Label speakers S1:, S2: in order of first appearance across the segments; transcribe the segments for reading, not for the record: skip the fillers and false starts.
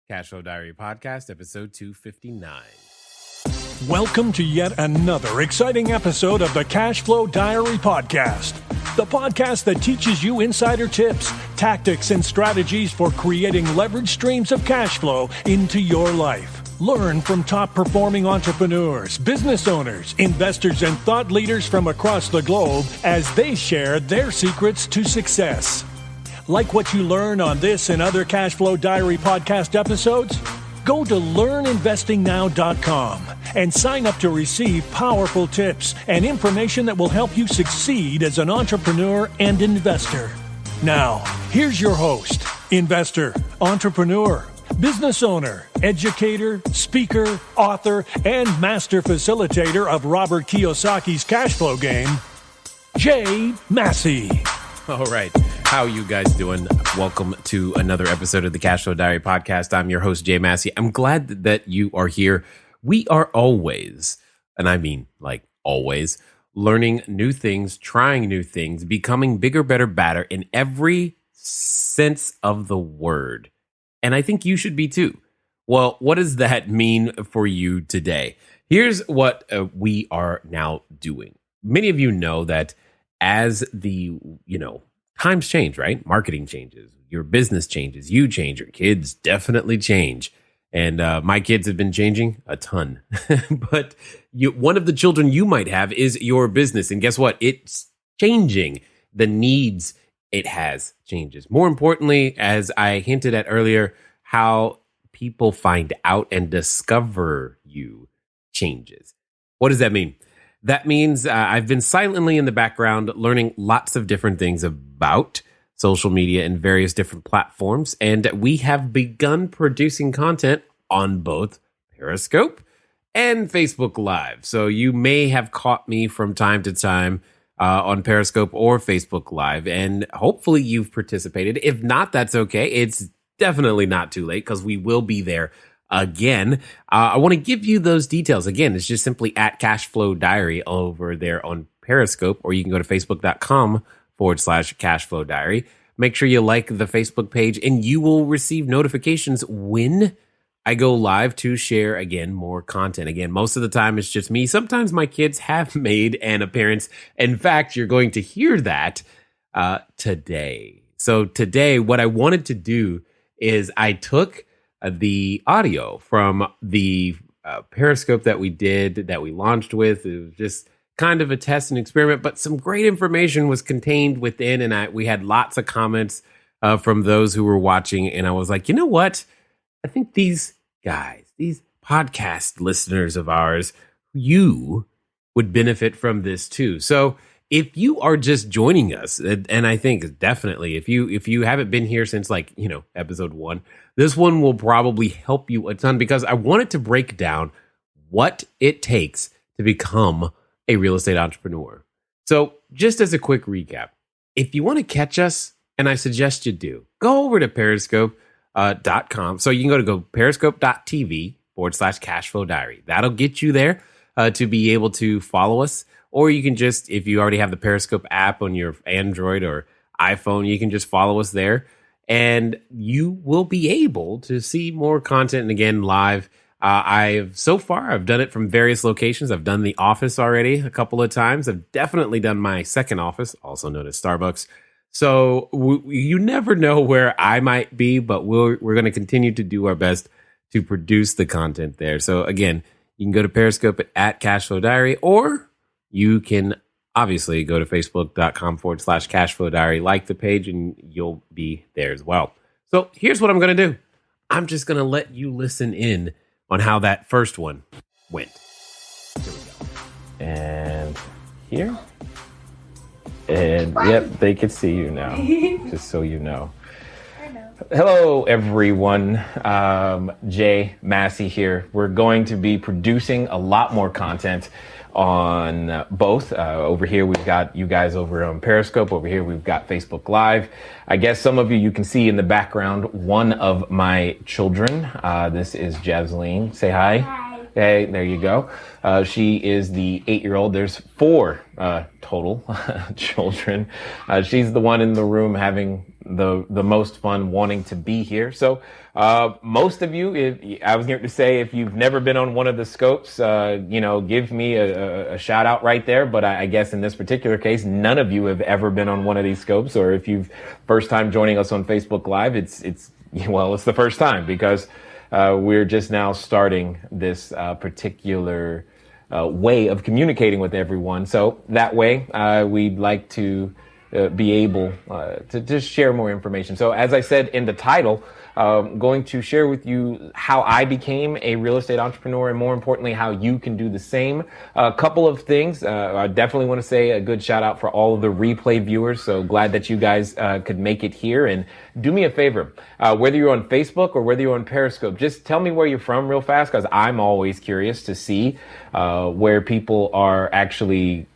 S1: Cashflow Diary Podcast, episode 259.
S2: Welcome to yet another exciting episode of the Cashflow Diary Podcast, the podcast that teaches you insider tips, tactics, and strategies for creating leverage streams of cash flow into your life. Learn from top-performing entrepreneurs, business owners, investors, and thought leaders from across the globe as they share their secrets to success. Like what you learn on this and other Cashflow Diary podcast episodes? Go to learninvestingnow.com and sign up to receive powerful tips and information that will help you succeed as an entrepreneur and investor. Now, here's your host, investor, entrepreneur, business owner, educator, speaker, author, and master facilitator of Robert Kiyosaki's cash flow game, Jay Massey.
S1: All right. How you guys doing? Welcome to another episode of the Cashflow Diary Podcast. I'm your host, Jay Massey. I'm glad that you are here. We are always, and I mean like always, learning new things, trying new things, becoming bigger, better, badder in every sense of the word. And I think you should be too. Well, what does that mean for you today? Here's what we are now doing. Many of you know that as the, times change, right? Marketing changes, your business changes, you change, your kids definitely change. And my kids have been changing a ton. But one of the children you might have is your business. And guess what? It's changing. The needs it has changes. More importantly, as I hinted at earlier, how people find out and discover you changes. What does that mean? That means I've been silently in the background learning lots of different things about social media and various different platforms. And we have begun producing content on both Periscope and Facebook Live. So you may have caught me from time to time on Periscope or Facebook Live. And hopefully you've participated. If not, that's okay. It's definitely not too late because we will be there again. I want to give you those details. Again, it's just simply at Cashflow Diary over there on Periscope, or you can go to facebook.com/Cashflow Diary. Make sure you like the Facebook page and you will receive notifications when I go live to share again more content. Again, most of the time it's just me. Sometimes my kids have made an appearance. In fact, you're going to hear that today. So today, what I wanted to do is I took the audio from the Periscope that we did, that we launched with. It was just kind of a test and experiment, but some great information was contained within. And we had lots of comments from those who were watching. And I was like, you know what? I think these guys, these podcast listeners of ours, you would benefit from this too. So if you are just joining us, and I think definitely if you haven't been here since episode 1, this one will probably help you a ton because I wanted to break down what it takes to become a real estate entrepreneur. So just as a quick recap, if you want to catch us, and I suggest you do, go over to periscope.com. So you can go periscope.tv/Cashflow Diary. That'll get you there to be able to follow us. Or you can just, if you already have the Periscope app on your Android or iPhone, you can just follow us there and you will be able to see more content. And again, live. I've done it from various locations. I've done the office already a couple of times. I've definitely done my second office, also known as Starbucks. So you never know where I might be, but we're going to continue to do our best to produce the content there. So again, you can go to Periscope at Cashflow Diary, or you can obviously go to facebook.com/Cashflow Diary, like the page, and you'll be there as well. So here's what I'm going to do. I'm just going to let you listen in on how that first one went. Here we go. And here. And yep, they can see you now, just so you know. Hello, everyone. Jay Massey here. We're going to be producing a lot more content on both. Over here, we've got you guys over on Periscope. Over here, we've got Facebook Live. I guess some of you can see in the background one of my children. This is Jasleen. Say hi. Hi. Okay, there you go. She is the 8-year-old. There's 4 total children. She's the one in the room having the most fun wanting to be here. So most of you, I was going to say, if you've never been on one of the scopes, give me a shout out right there. But I guess in this particular case, none of you have ever been on one of these scopes. Or if you've first time joining us on Facebook Live, it's the first time, because we're just now starting this particular way of communicating with everyone. So that way, we'd like to be able to just share more information. So as I said in the title, going to share with you how I became a real estate entrepreneur, and more importantly, how you can do the same. A couple of things. I definitely want to say a good shout out for all of the replay viewers. So glad that you guys could make it here. And do me a favor, whether you're on Facebook or whether you're on Periscope, just tell me where you're from real fast, because I'm always curious to see where people are actually,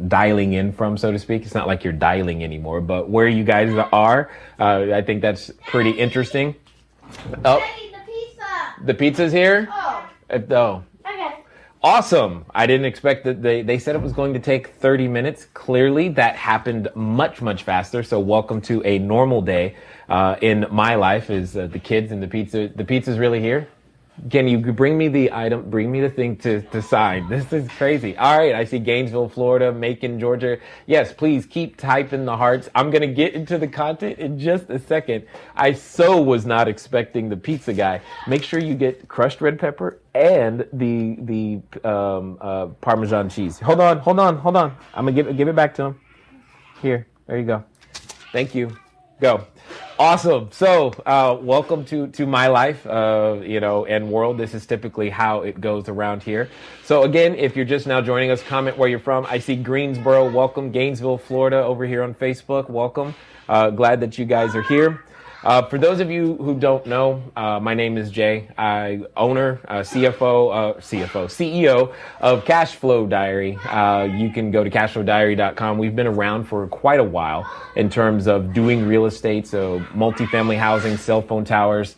S1: dialing in from, so to speak. It's not like you're dialing anymore, but where you guys are. I think that's pretty interesting. Oh,
S3: Hey, the pizza!
S1: the pizza's here?
S3: Oh,
S1: Oh.
S3: okay.
S1: Awesome. I didn't expect that. They said it was going to take 30 minutes. Clearly, that happened much, much faster. So welcome to a normal day in my life, is the kids and the pizza. The pizza's really here. Can you bring me the item, bring me the thing to sign? This is crazy. All right. I see Gainesville, Florida, Macon, Georgia. Yes, please keep typing the hearts. I'm going to get into the content in just a second. I so was not expecting the pizza guy. Make sure you get crushed red pepper and the Parmesan cheese. Hold on. I'm going to give it back to him. Here. There you go. Thank you. Go. Awesome. So, welcome to my life, and world. This is typically how it goes around here. So again, if you're just now joining us, comment where you're from. I see Greensboro. Welcome. Gainesville, Florida over here on Facebook. Welcome. Glad that you guys are here. For those of you who don't know, my name is Jay. I owner, CEO of Cashflow Diary. You can go to cashflowdiary.com. We've been around for quite a while in terms of doing real estate. So multifamily housing, cell phone towers,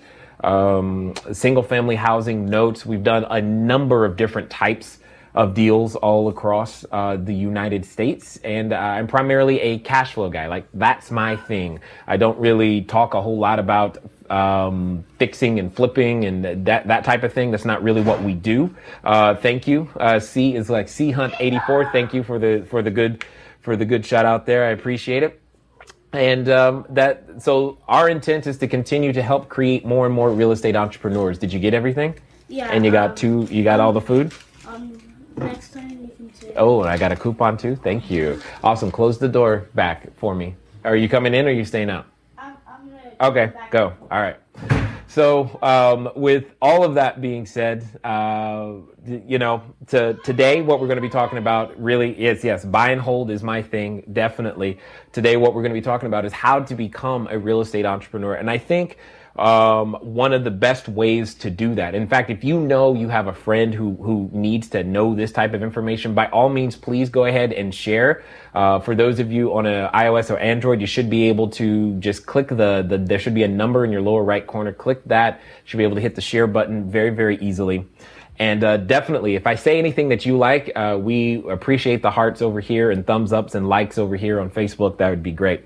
S1: single family housing, notes. We've done a number of different types of deals all across the United States. And I'm primarily a cash flow guy. Like, that's my thing. I don't really talk a whole lot about fixing and flipping and that type of thing. That's not really what we do. Thank you. C is like C Hunt 84. Thank you for the good shout out there. I appreciate it. And so our intent is to continue to help create more and more real estate entrepreneurs. Did you get everything?
S3: Yeah.
S1: And you got all the food?
S3: Next time you can say.
S1: Oh, and I got a coupon too. Thank you. Awesome. Close the door back for me. Are you coming in or are you staying out?
S3: I'm gonna.
S1: Okay, go. All right. So, with all of that being said, today what we're going to be talking about really is, yes, buy and hold is my thing, definitely. Today what we're going to be talking about is how to become a real estate entrepreneur. And I think one of the best ways to do that. In fact, if you know you have a friend who needs to know this type of information, by all means, please go ahead and share. For those of you on an iOS or Android, you should be able to just click there should be a number in your lower right corner. Click that. You should be able to hit the share button very, very easily. And definitely, if I say anything that you like, we appreciate the hearts over here and thumbs ups and likes over here on Facebook. That would be great.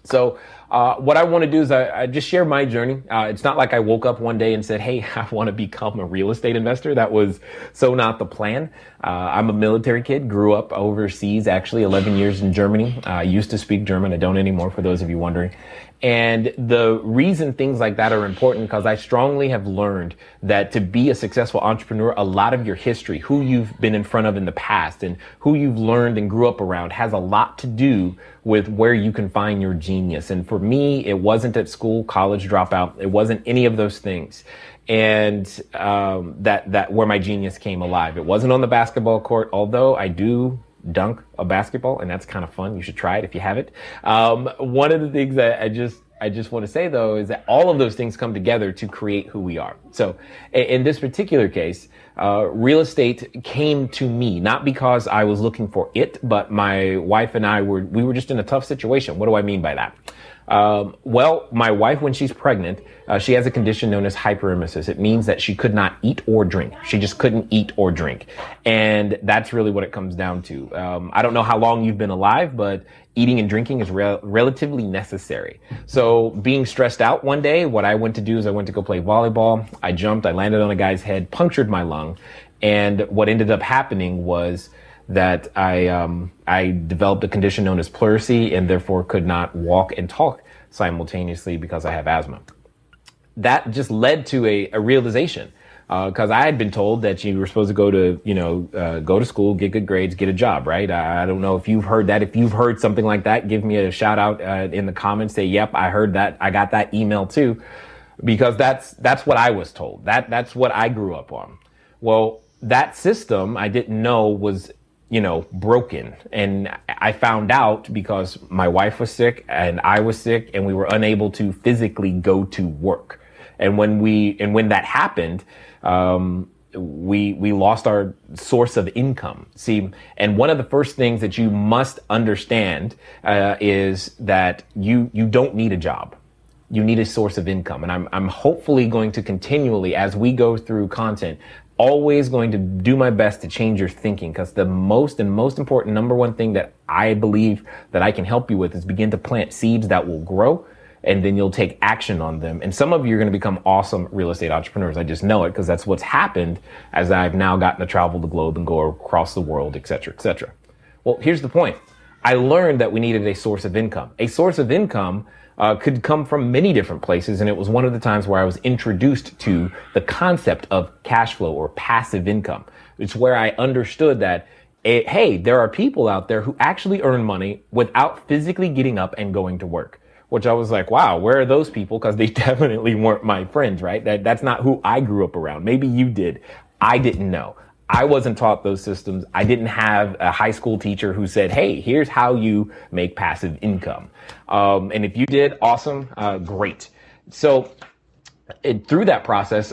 S1: So what I want to do is I just share my journey. It's not like I woke up one day and said, hey, I want to become a real estate investor. That was so not the plan. I'm a military kid, grew up overseas, actually 11 years in Germany. I used to speak German. I don't anymore, for those of you wondering. And the reason things like that are important, because I strongly have learned that to be a successful entrepreneur, a lot of your history, who you've been in front of in the past and who you've learned and grew up around, has a lot to do with where you can find your genius. And for me, it wasn't at school, college dropout. It wasn't any of those things. And that where my genius came alive. It wasn't on the basketball court, although I do dunk a basketball, and that's kind of fun. You should try it if you haven't. One of the things that I just want to say, though, is that all of those things come together to create who we are. So in this particular case, real estate came to me, not because I was looking for it, but my wife and I we were just in a tough situation. What do I mean by that? Well, my wife, when she's pregnant, she has a condition known as hyperemesis. It means that she could not eat or drink. She just couldn't eat or drink. And that's really what it comes down to. I don't know how long you've been alive, but eating and drinking is relatively necessary. So being stressed out one day, what I went to do is I went to go play volleyball. I jumped, I landed on a guy's head, punctured my lung. And what ended up happening was that I developed a condition known as pleurisy and therefore could not walk and talk simultaneously because I have asthma. That just led to a realization, because I had been told that you were supposed to go to school, get good grades, get a job, right? I don't know if you've heard that. If you've heard something like that, give me a shout out in the comments. Say, yep, I heard that. I got that email too, because that's what I was told. That's what I grew up on. Well, that system I didn't know was broken. And I found out because my wife was sick and I was sick and we were unable to physically go to work. And when that happened, we lost our source of income. See, and one of the first things that you must understand, is that you don't need a job. You need a source of income. And I'm hopefully going to continually, as we go through content, always going to do my best to change your thinking, because the most important number one thing that I believe that I can help you with is begin to plant seeds that will grow, and then you'll take action on them. And some of you are going to become awesome real estate entrepreneurs. I just know it because that's what's happened as I've now gotten to travel the globe and go across the world, et cetera, et cetera. Well, here's the point. I learned that we needed a source of income. A source of income could come from many different places. And it was one of the times where I was introduced to the concept of cash flow or passive income. It's where I understood that, hey, there are people out there who actually earn money without physically getting up and going to work, which I was like, wow, where are those people? Because they definitely weren't my friends, right? That's not who I grew up around. Maybe you did. I didn't know. I wasn't taught those systems. I didn't have a high school teacher who said, hey, here's how you make passive income. And if you did, awesome, great. So through that process,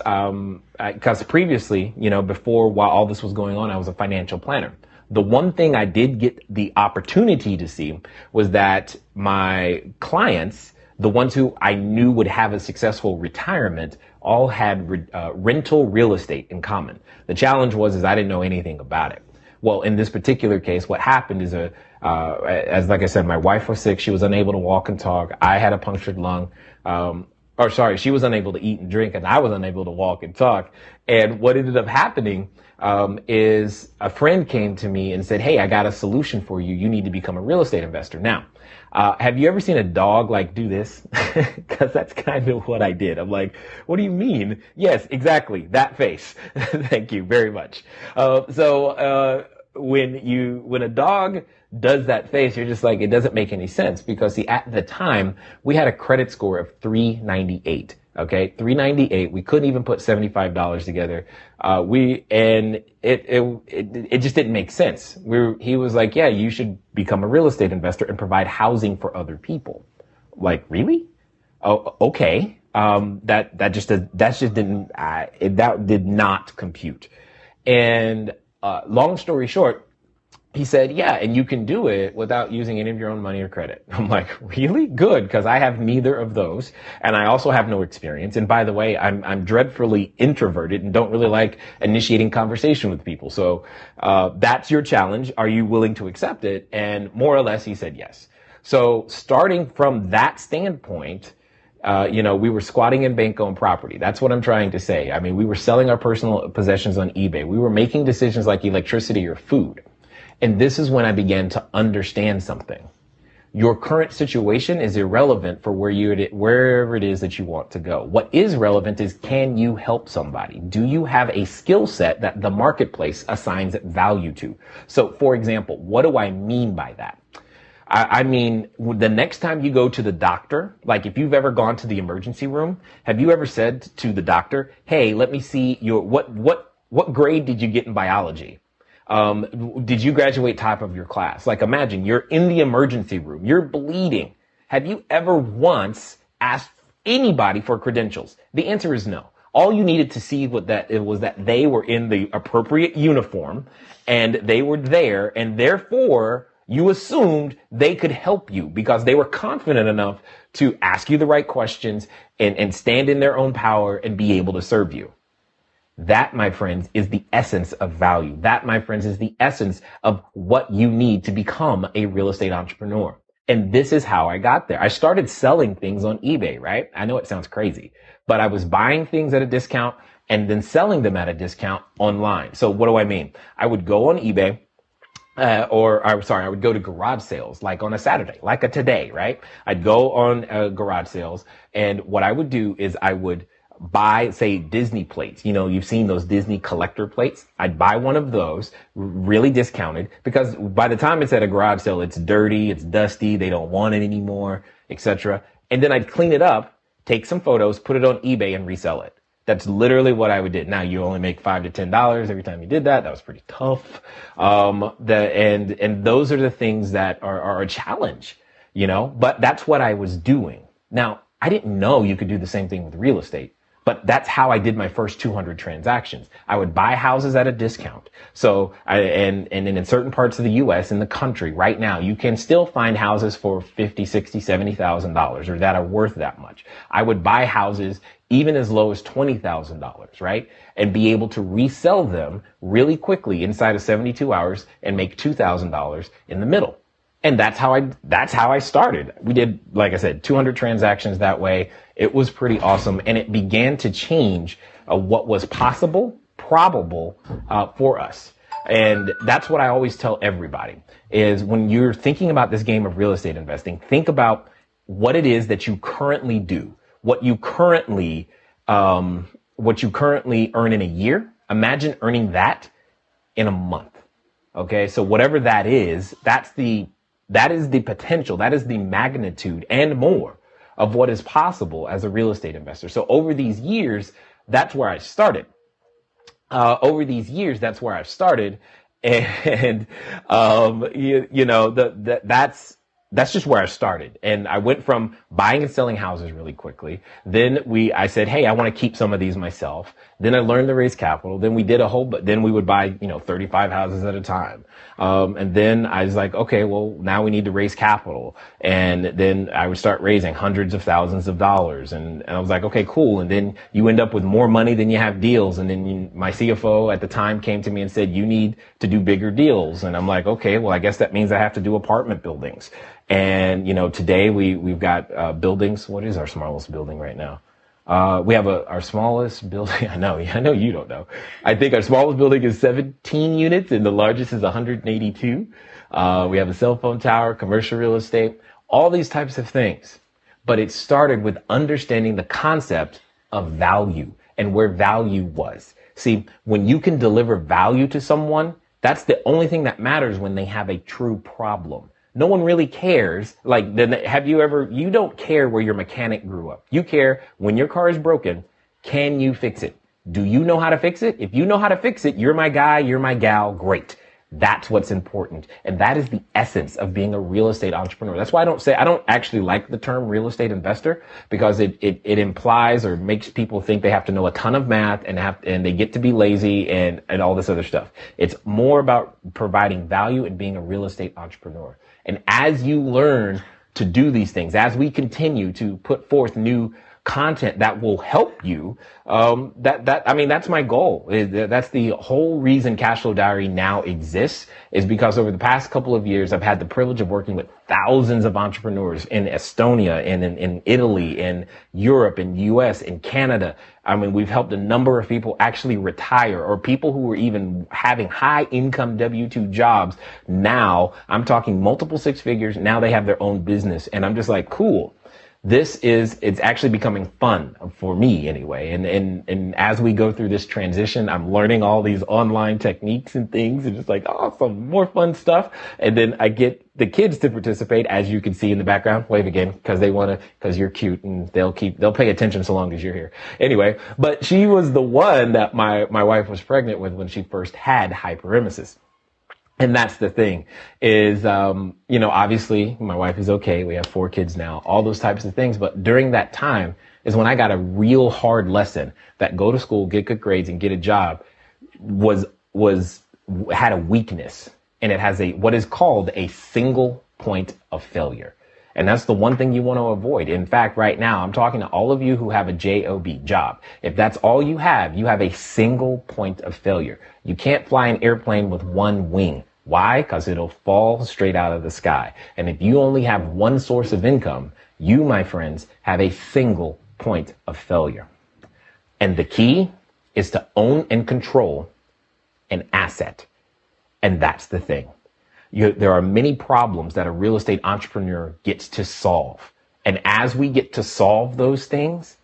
S1: because previously, while all this was going on, I was a financial planner. The one thing I did get the opportunity to see was that my clients, the ones who I knew would have a successful retirement, all had rental real estate in common. The challenge was I didn't know anything about it. Well, in this particular case, what happened is as like I said, my wife was sick. She was unable to walk and talk. I had a punctured lung. She was unable to eat and drink, and I was unable to walk and talk. And what ended up happening is a friend came to me and said, hey, I got a solution for you. You need to become a real estate investor. Now, have you ever seen a dog do this? Because that's kind of what I did. I'm like, what do you mean? Yes, exactly. That face. Thank you very much. When a dog does that face, you're just like, it doesn't make any sense, because at the time we had a credit score of 398. Okay, 398. We couldn't even put $75 together. It just didn't make sense. He was like, yeah, you should become a real estate investor and provide housing for other people. Like, really? Oh, okay. That did not compute. And long story short, he said, yeah, and you can do it without using any of your own money or credit. I'm like, really? Good, because I have neither of those, and I also have no experience. And by the way, I'm dreadfully introverted and don't really like initiating conversation with people. So that's your challenge. Are you willing to accept it? And more or less, he said yes. So starting from that standpoint, we were squatting in bank-owned property. That's what I'm trying to say. I mean, we were selling our personal possessions on eBay. We were making decisions like electricity or food. And this is when I began to understand something. Your current situation is irrelevant for wherever it is that you want to go. What is relevant is, can you help somebody? Do you have a skill set that the marketplace assigns value to? So, for example, what do I mean by that? I mean, the next time you go to the doctor, like if you've ever gone to the emergency room, have you ever said to the doctor, hey, let me see what grade did you get in biology? Did you graduate top of your class? Like, imagine you're in the emergency room, you're bleeding. Have you ever once asked anybody for credentials? The answer is no. All you needed to see was that they were in the appropriate uniform and they were there, and therefore You assumed they could help you because they were confident enough to ask you the right questions and stand in their own power and be able to serve you. That, my friends, is the essence of value. That, my friends, is the essence of what you need to become a real estate entrepreneur. And this is how I got there. I started selling things on eBay, right? I know it sounds crazy, but I was buying things at a discount and then selling them at a discount online. So what do I mean? I would go on eBay, I would go to garage sales, like on a Saturday, like a today, right? I'd go on garage sales, and what I would do is I would buy, say, Disney plates. You know, you've seen those Disney collector plates. I'd buy one of those, really discounted, because by the time it's at a garage sale, it's dirty, it's dusty, they don't want it anymore, etc. And then I'd clean it up, take some photos, put it on eBay, and resell it. That's literally what I would do. Now, you only make $5 to $10 every time you did that. That was pretty tough. And those are the things that are a challenge, you know, but that's what I was doing. Now, I didn't know you could do the same thing with real estate, but that's how I did my first 200 transactions. I would buy houses at a discount. So and in certain parts of the US, in the country right now, you can still find houses for $50,000, $60,000, $70,000 or that are worth that much. I would buy houses even as low as $20,000, right? And be able to resell them really quickly inside of 72 hours and make $2,000 in the middle. And that's how I started. We did, like I said, 200 transactions that way. It was pretty awesome. And it began to change what was possible, probable for us. And that's what I always tell everybody is when you're thinking about this game of real estate investing, think about what it is that you currently do. What you currently earn in a year, imagine earning that in a month. Okay. So whatever that is, that is the potential. That is the magnitude and more of what is possible as a real estate investor. So over these years, that's where I started. And, that's just where I started. And I went from buying and selling houses really quickly. Then I said, hey, I want to keep some of these myself. Then I learned to raise capital. Then then we would buy, 35 houses at a time. And then I was like, okay, well, now we need to raise capital. And then I would start raising hundreds of thousands of dollars. And I was like, okay, cool. And then you end up with more money than you have deals. And then my CFO at the time came to me and said, you need to do bigger deals. And I'm like, okay, well, I guess that means I have to do apartment buildings. And, today we've got, buildings. What is our smallest building right now? We have our smallest building. I know you don't know. I think our smallest building is 17 units and the largest is 182. We have a cell phone tower, commercial real estate, all these types of things. But it started with understanding the concept of value and where value was. See, when you can deliver value to someone, that's the only thing that matters when they have a true problem. No one really cares. You don't care where your mechanic grew up. You care when your car is broken, can you fix it? Do you know how to fix it? If you know how to fix it, you're my guy, you're my gal, great. That's what's important. And that is the essence of being a real estate entrepreneur. That's why I don't actually like the term real estate investor because it implies or makes people think they have to know a ton of math and they get to be lazy and all this other stuff. It's more about providing value and being a real estate entrepreneur. And as you learn to do these things, as we continue to put forth new content that will help you, that's my goal. That's the whole reason Cashflow Diary now exists is because over the past couple of years, I've had the privilege of working with thousands of entrepreneurs in Estonia and in Italy, in Europe, in US, in Canada. We've helped a number of people actually retire or people who were even having high income W-2 jobs. Now I'm talking multiple six figures. Now they have their own business. And I'm just like, cool. It's actually becoming fun for me anyway. And as we go through this transition, I'm learning all these online techniques and things and just like, awesome, more fun stuff. And then I get the kids to participate, as you can see in the background. Wave again, because you're cute and they'll pay attention so long as you're here. Anyway, but she was the one that my wife was pregnant with when she first had hyperemesis. And that's the thing is, obviously my wife is okay. We have 4 kids now, all those types of things. But during that time is when I got a real hard lesson that go to school, get good grades and get a job had a weakness. and it has what is called a single point of failure. And that's the one thing you want to avoid. In fact, right now, I'm talking to all of you who have a job. If that's all you have a single point of failure. You can't fly an airplane with one wing. Why? Because it'll fall straight out of the sky. And if you only have one source of income, you, my friends, have a single point of failure. And the key is to own and control an asset. And that's the thing. There are many problems that a real estate entrepreneur gets to solve. And as we get to solve those things,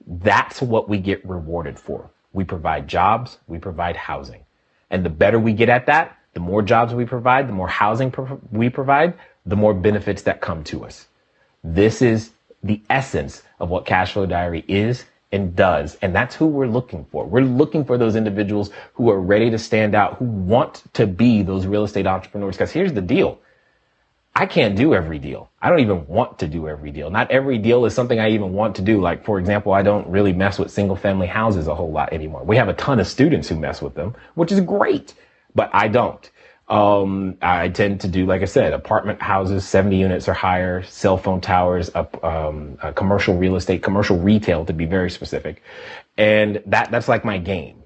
S1: that's what we get rewarded for. We provide jobs, we provide housing. And the better we get at that, the more jobs we provide, the more housing we provide, the more benefits that come to us. This is the essence of what Cashflow Diary is and does. And that's who we're looking for. We're looking for those individuals who are ready to stand out, who want to be those real estate entrepreneurs. Because here's the deal. I can't do every deal. I don't even want to do every deal. Not every deal is something I even want to do. Like, for example, I don't really mess with single family houses a whole lot anymore. We have a ton of students who mess with them, which is great, but I don't. I tend to do, like I said, apartment houses, 70 units or higher, cell phone towers, commercial real estate, commercial retail to be very specific. And that's like my game.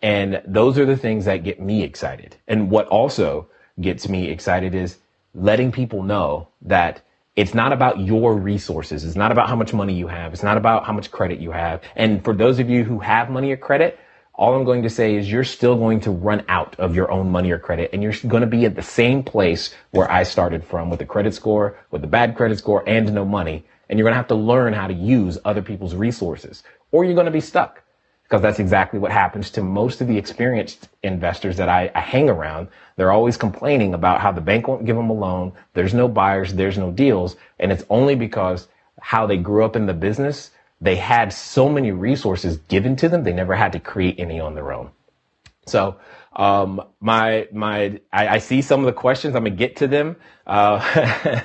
S1: And those are the things that get me excited. And what also gets me excited is letting people know that it's not about your resources. It's not about how much money you have. It's not about how much credit you have. And for those of you who have money or credit, all I'm going to say is you're still going to run out of your own money or credit, and you're going to be at the same place where I started from, with a credit score, with a bad credit score, and no money. And you're going to have to learn how to use other people's resources, or you're going to be stuck, because that's exactly what happens to most of the experienced investors that I hang around. They're always complaining about how the bank won't give them a loan. There's no buyers. There's no deals. And it's only because how they grew up in the business. They had so many resources given to them, they never had to create any on their own. So, I see some of the questions. I'm gonna get to them. I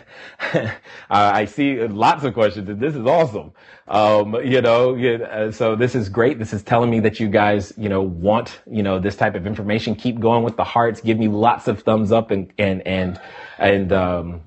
S1: see lots of questions, and this is awesome. So this is great. This is telling me that you guys, want, this type of information. Keep going with the hearts. Give me lots of thumbs up and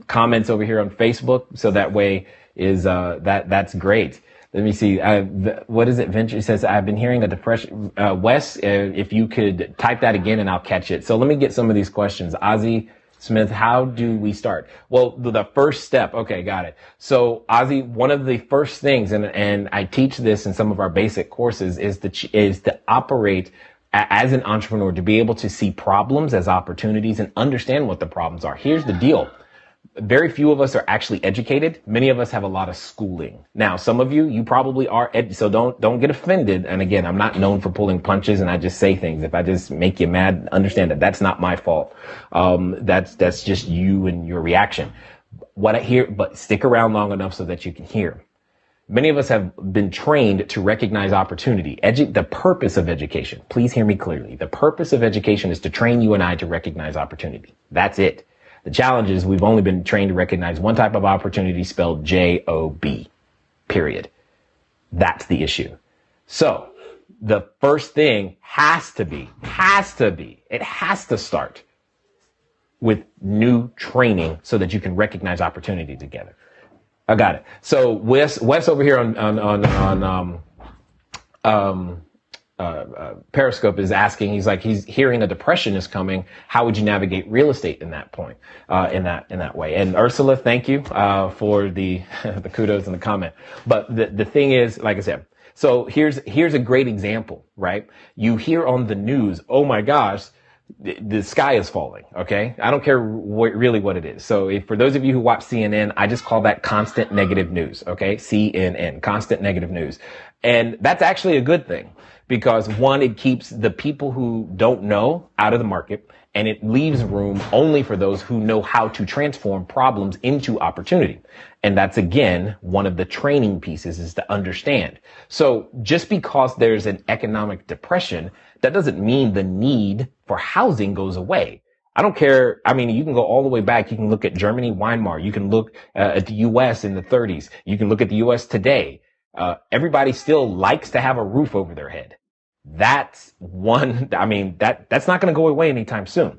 S1: comments over here on Facebook. So that way that's great. Let me see. What is it? Venture says, I've been hearing a depression. Wes, if you could type that again and I'll catch it. So let me get some of these questions. Ozzy Smith, how do we start? Well, the first step. Okay, got it. So Ozzy, one of the first things, and I teach this in some of our basic courses, is to operate as an entrepreneur, to be able to see problems as opportunities and understand what the problems are. Here's the deal. Very few of us are actually educated. Many of us have a lot of schooling. Now, some of you probably are, so don't get offended. And again, I'm not known for pulling punches and I just say things. If I just make you mad, understand that that's not my fault. That's just you and your reaction. What I hear, but stick around long enough so that you can hear. Many of us have been trained to recognize opportunity. The purpose of education, please hear me clearly. The purpose of education is to train you and I to recognize opportunity. That's it. The challenge is we've only been trained to recognize one type of opportunity, spelled J-O-B, period. That's the issue. So the first thing has to start with new training so that you can recognize opportunity together. I got it. So Wes over here on Periscope is asking, he's hearing a depression is coming. How would you navigate real estate in that point, in that way? And Ursula, thank you, for the kudos in the comment. But the thing is, like I said, so here's a great example, right? You hear on the news, oh my gosh, the sky is falling. Okay. I don't care really what it is. So for those of you who watch CNN, I just call that constant negative news. Okay. CNN, constant negative news. And that's actually a good thing. Because one, it keeps the people who don't know out of the market, and it leaves room only for those who know how to transform problems into opportunity. And that's, again, one of the training pieces, is to understand. So just because there's an economic depression, that doesn't mean the need for housing goes away. I don't care. I mean, you can go all the way back. You can look at Germany, Weimar. You can look at the U.S. in the 30s. You can look at the U.S. today. Everybody still likes to have a roof over their head. That's one, I mean, that's not going to go away anytime soon.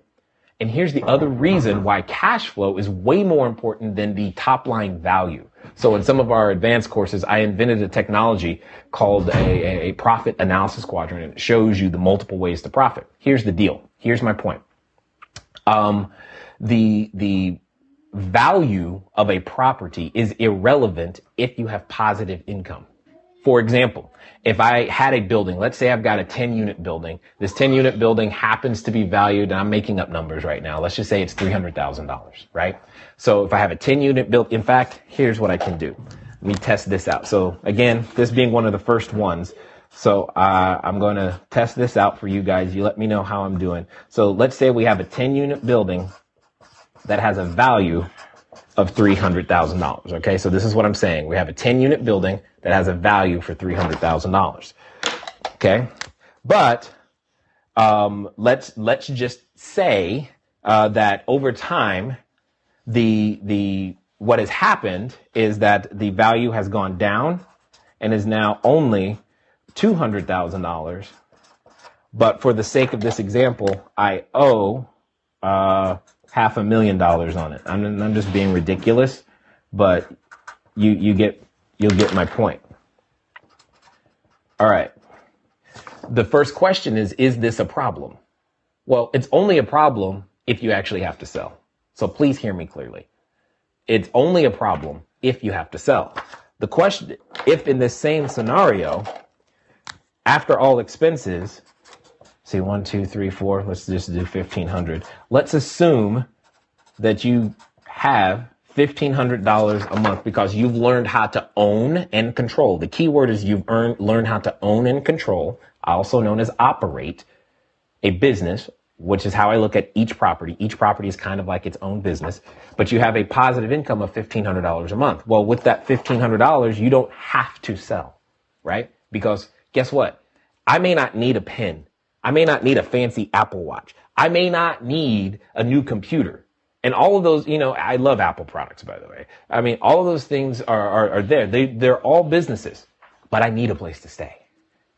S1: And here's the other reason why cash flow is way more important than the top line value. So in some of our advanced courses, I invented a technology called a profit analysis quadrant, and it shows you the multiple ways to profit. Here's the deal. Here's my point. The value of a property is irrelevant if you have positive income. For example, if I had a building, let's say I've got a 10-unit building. This 10-unit building happens to be valued, and I'm making up numbers right now. Let's just say it's $300,000, right? So if I have a 10-unit build, in fact, here's what I can do. Let me test this out. So again, this being one of the first ones. So I'm going to test this out for you guys. You let me know how I'm doing. So let's say we have a 10-unit building that has a value of $300,000. Okay, so this is what I'm saying. We have a 10-unit building that has a value for $300,000. Okay, but let's just say that over time, what has happened is that the value has gone down and is now only $200,000. But for the sake of this example, I owe $500,000 on it. I'm just being ridiculous, but you'll get my point. All right. The first question is this a problem? Well, it's only a problem if you actually have to sell. So please hear me clearly. It's only a problem if you have to sell. The question, if in this same scenario, after all expenses, see 1, 2, 3, 4, let's just do 1,500. Let's assume that you have $1,500 a month because you've learned how to own and control. The key word is you've learned how to own and control, also known as operate a business, which is how I look at each property. Each property is kind of like its own business, but you have a positive income of $1,500 a month. Well, with that $1,500, you don't have to sell, right? Because guess what? I may not need a pen. I may not need a fancy Apple Watch. I may not need a new computer. And all of those, I love Apple products, by the way. I mean, all of those things are there. They're all businesses, but I need a place to stay.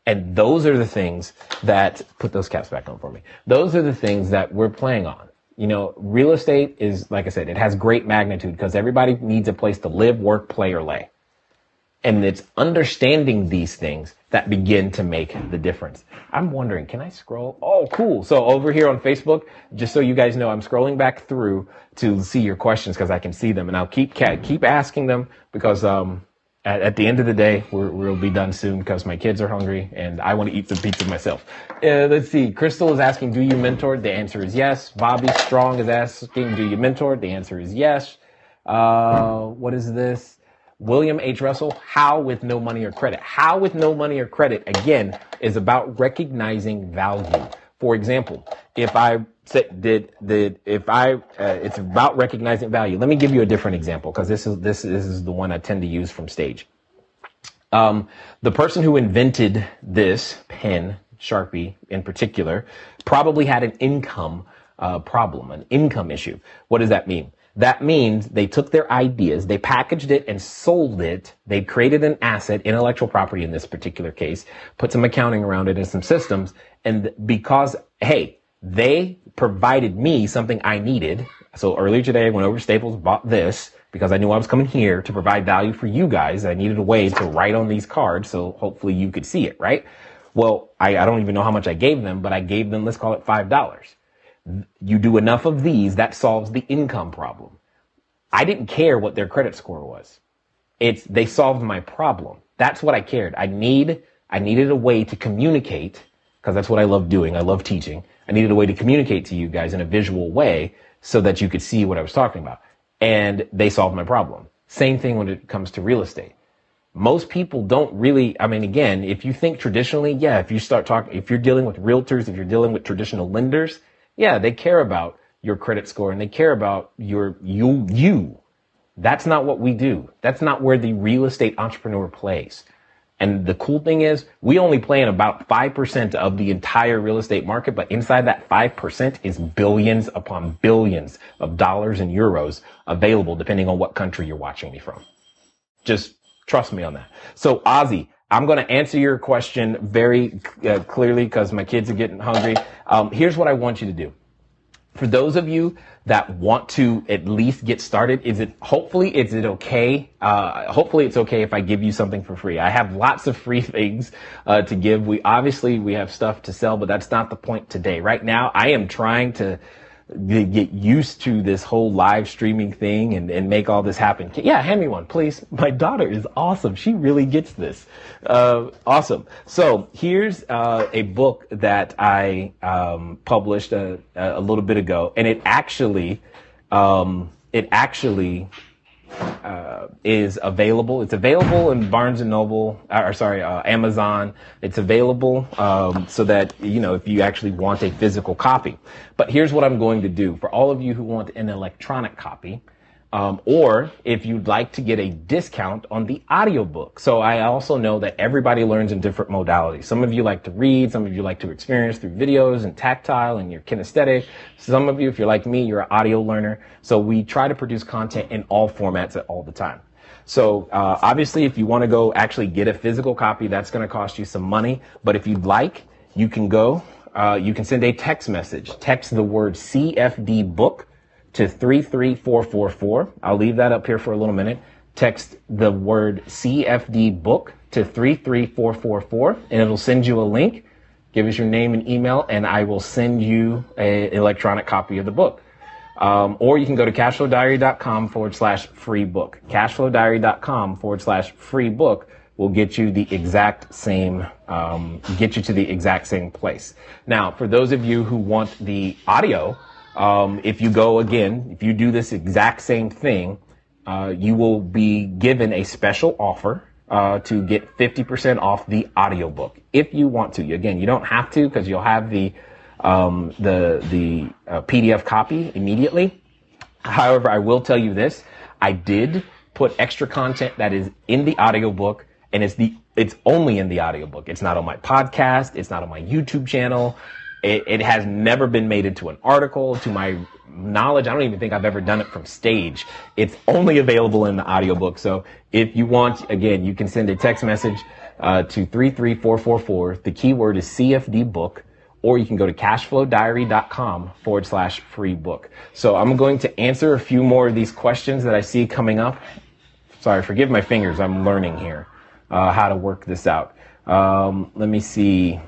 S1: And those are the things that, put those caps back on for me. Those are the things that we're playing on. Real estate is, like I said, it has great magnitude because everybody needs a place to live, work, play, or lay. And it's understanding these things that begin to make the difference. I'm wondering, can I scroll? Oh, cool. So over here on Facebook, just so you guys know, I'm scrolling back through to see your questions because I can see them. And I'll keep asking them because at the end of the day, we'll be done soon because my kids are hungry and I want to eat some pizza myself. Let's see. Crystal is asking, do you mentor? The answer is yes. Bobby Strong is asking, do you mentor? The answer is yes. What is this? William H. Russell, how with no money or credit? How with no money or credit, again, is about recognizing value. For example, it's about recognizing value. Let me give you a different example because this is the one I tend to use from stage. The person who invented this pen, Sharpie in particular, probably had an income problem, an income issue. What does that mean? That means they took their ideas, they packaged it and sold it. They created an asset, intellectual property in this particular case, put some accounting around it and some systems. And because, hey, they provided me something I needed. So earlier today, I went over to Staples, bought this because I knew I was coming here to provide value for you guys. I needed a way to write on these cards so hopefully you could see it, right? Well, I don't even know how much I gave them, but I gave them, let's call it $5. You do enough of these, that solves the income problem. I didn't care what their credit score was. They solved my problem. That's what I cared. I needed a way to communicate, because that's what I love doing. I love teaching. I needed a way to communicate to you guys in a visual way so that you could see what I was talking about. And they solved my problem. Same thing when it comes to real estate. Most people don't really, again, if you think traditionally, if you're dealing with realtors, if you're dealing with traditional lenders, they care about your credit score and they care about you. That's not what we do. That's not where the real estate entrepreneur plays. And the cool thing is we only play in about 5% of the entire real estate market, but inside that 5% is billions upon billions of dollars and euros available depending on what country you're watching me from. Just trust me on that. So Ozzy, I'm going to answer your question very clearly because my kids are getting hungry. Here's what I want you to do. For those of you that want to at least get started, hopefully it's okay if I give you something for free. I have lots of free things to give. We have stuff to sell, but that's not the point today. Right now, I am trying to get used to this whole live streaming thing and make all this happen. Yeah, hand me one, please. My daughter is awesome. She really gets this. Awesome. So here's a book that I published a little bit ago, and it actually is available. It's available in Barnes and Noble, Amazon. It's available so that, if you actually want a physical copy. But here's what I'm going to do for all of you who want an electronic copy, or if you'd like to get a discount on the audiobook. So I also know that everybody learns in different modalities. Some of you like to read, some of you like to experience through videos and tactile and you're kinesthetic. Some of you, if you're like me, you're an audio learner. So we try to produce content in all formats at all the time. So obviously, if you want to go actually get a physical copy, that's going to cost you some money. But if you'd like, you can you can send a text message. Text the word CFD book to 33444. I'll leave that up here for a little minute. Text the word CFD book to 33444, and it'll send you a link. Give us your name and email, and I will send you an electronic copy of the book. Or you can go to cashflowdiary.com/free book. Cashflowdiary.com/free book will get you the exact same, to the exact same place. Now, for those of you who want the audio, if you do this exact same thing, you will be given a special offer to get 50% off the audiobook if you want to. Again, you don't have to, because you'll have the PDF copy immediately. However, I will tell you this: I did put extra content that is in the audiobook, and it's only in the audiobook. It's not on my podcast. It's not on my YouTube channel. It has never been made into an article. To my knowledge, I don't even think I've ever done it from stage. It's only available in the audiobook. So if you want, again, you can send a text message to 33444. The keyword is CFD book, or you can go to cashflowdiary.com/free book. So I'm going to answer a few more of these questions that I see coming up. Sorry, forgive my fingers. I'm learning here how to work this out. Let me see.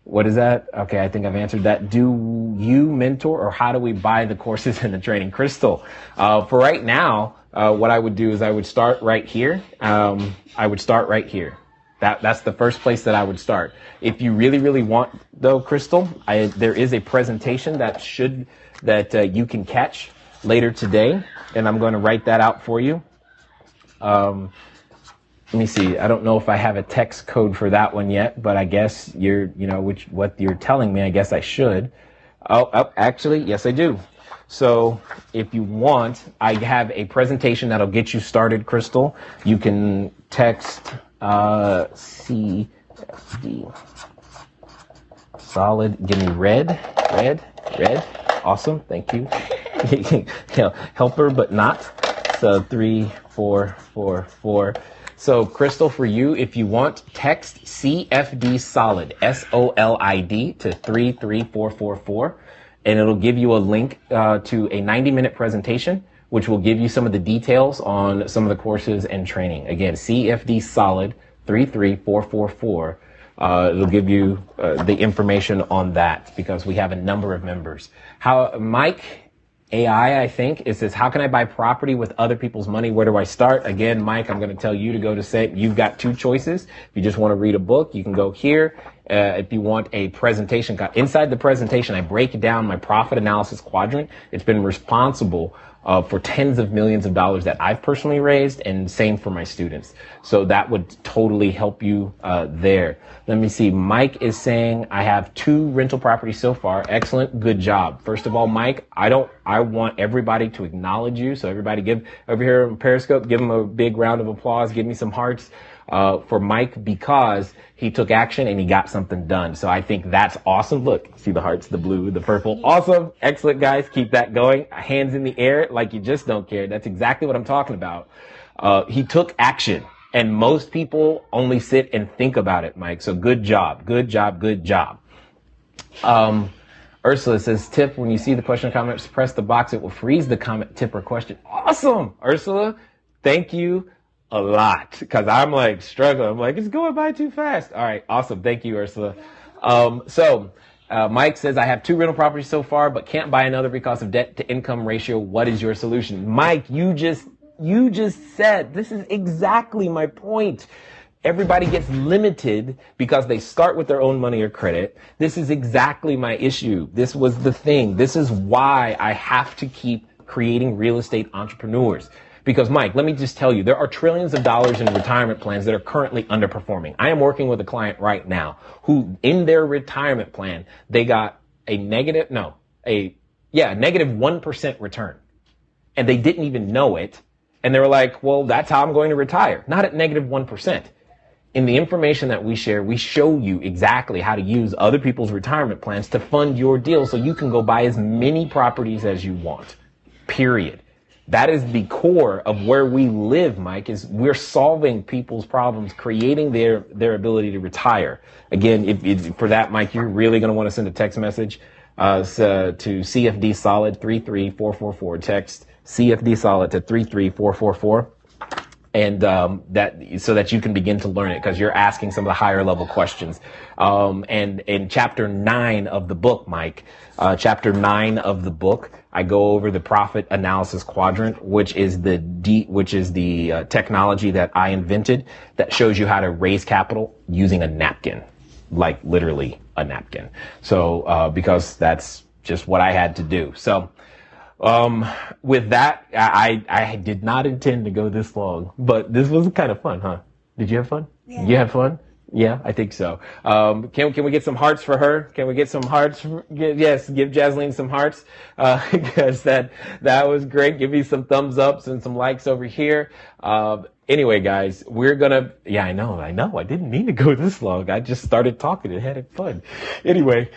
S1: What is that? Okay, I think I've answered that. Do you mentor, or how do we buy the courses and the training? Crystal, for right now, what I would do is I would start right here. That's the first place that I would start. If you really, really want, though, Crystal, there is a presentation that you can catch later today, and I'm going to write that out for you. Let me see. I don't know if I have a text code for that one yet, but I guess what you're telling me, I guess I should. Oh, actually, yes, I do. So if you want, I have a presentation that'll get you started, Crystal. You can text CFD solid. Give me red. Awesome. Thank you. Helper, but not. So 3444. So Crystal, for you, if you want, text CFD solid, SOLID, to 33444, and it'll give you a link to a 90-minute presentation, which will give you some of the details on some of the courses and training. Again, CFD solid, 33444. It'll give you the information on that, because we have a number of members. Mike AI, I think, it says, how can I buy property with other people's money? Where do I start? Again, Mike, I'm going to tell you to go to say, you've got two choices. If you just want to read a book, you can go here. If you want a presentation, inside the presentation, I break down my profit analysis quadrant. It's been responsible for tens of millions of dollars that I've personally raised, and same for my students. So that would totally help you there. Let me see. Mike is saying, I have 2 rental properties so far. Excellent. Good job. First of all, Mike, I want everybody to acknowledge you. So everybody give over here on Periscope, give him a big round of applause. Give me some hearts for Mike, because he took action and he got something done. So I think that's awesome. Look, see the hearts, the blue, the purple. Awesome. Excellent, guys. Keep that going. Hands in the air like you just don't care. That's exactly what I'm talking about. He took action, and most people only sit and think about it, Mike. So good job. Good job. Good job. Ursula says, tip, when you see the question or comment, just press the box. It will freeze the comment, tip, or question. Awesome, Ursula. Thank you a lot, because I'm like struggling. I'm like, it's going by too fast. All right, awesome. Thank you, Ursula. Mike says, I have 2 rental properties so far, but can't buy another because of debt to income ratio. What is your solution? Mike, you just said, this is exactly my point. Everybody gets limited because they start with their own money or credit. This is exactly my issue. This was the thing. This is why I have to keep creating real estate entrepreneurs. Because, Mike, let me just tell you, there are trillions of dollars in retirement plans that are currently underperforming. I am working with a client right now who, in their retirement plan, they got a negative 1% return. And they didn't even know it. And they were like, well, that's how I'm going to retire. Not at negative 1%. In the information that we share, we show you exactly how to use other people's retirement plans to fund your deal so you can go buy as many properties as you want. Period. That is the core of where we live, Mike, is we're solving people's problems, creating their ability to retire. Again, if for that, Mike, you're really going to want to send a text message to CFD Solid 33444. Text CFD Solid to 33444. And so that you can begin to learn it, because you're asking some of the higher level questions. And in chapter 9 of the book, Mike, chapter 9 of the book, I go over the profit analysis quadrant, which is the technology that I invented that shows you how to raise capital using a napkin, like literally a napkin. So because that's just what I had to do. So. With that, I did not intend to go this long, but this was kind of fun, huh? Did you have fun? Yeah. You had fun? Yeah, I think so. Can we get some hearts for her? Can we get some hearts? Yes, give Jasleen some hearts, because that was great. Give me some thumbs ups and some likes over here. Anyway, guys, we're gonna, I know. I didn't mean to go this long. I just started talking and had fun. Anyway,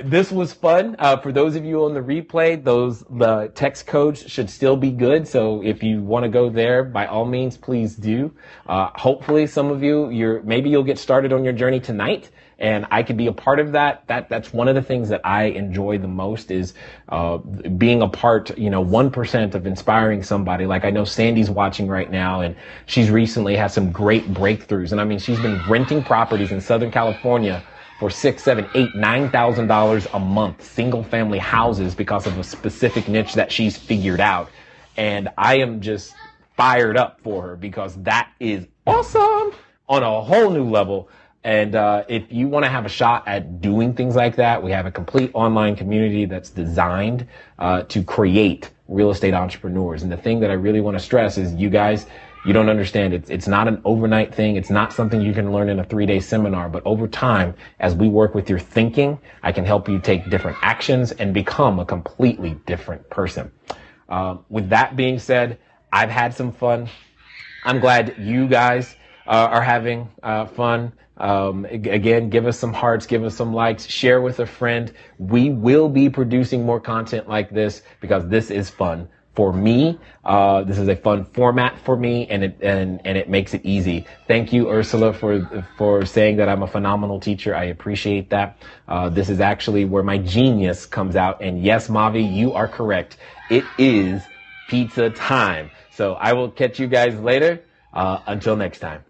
S1: this was fun. For those of you on the replay, the text codes should still be good. So if you want to go there, by all means, please do. Hopefully some of you, maybe you'll get started on your journey tonight. And I could be a part of that. That's one of the things that I enjoy the most is being a part, 1% of inspiring somebody. Like I know Sandy's watching right now, and she's recently had some great breakthroughs. And I mean, she's been renting properties in Southern California for $6,000, $7,000, $8,000, $9,000 a month, single family houses, because of a specific niche that she's figured out. And I am just fired up for her, because that is awesome on a whole new level. And if you want to have a shot at doing things like that, we have a complete online community that's designed to create real estate entrepreneurs. And the thing that I really want to stress is, you guys, you don't understand. It's not an overnight thing. It's not something you can learn in a 3-day seminar. But over time, as we work with your thinking, I can help you take different actions and become a completely different person. With that being said, I've had some fun. I'm glad you guys are having fun. Again, give us some hearts, give us some likes, share with a friend. We will be producing more content like this, because this is fun for me. This is a fun format for me, and it makes it easy. Thank you, Ursula, for saying that I'm a phenomenal teacher. I appreciate that. This is actually where my genius comes out. And yes, Mavi, you are correct. It is pizza time. So I will catch you guys later. Until next time.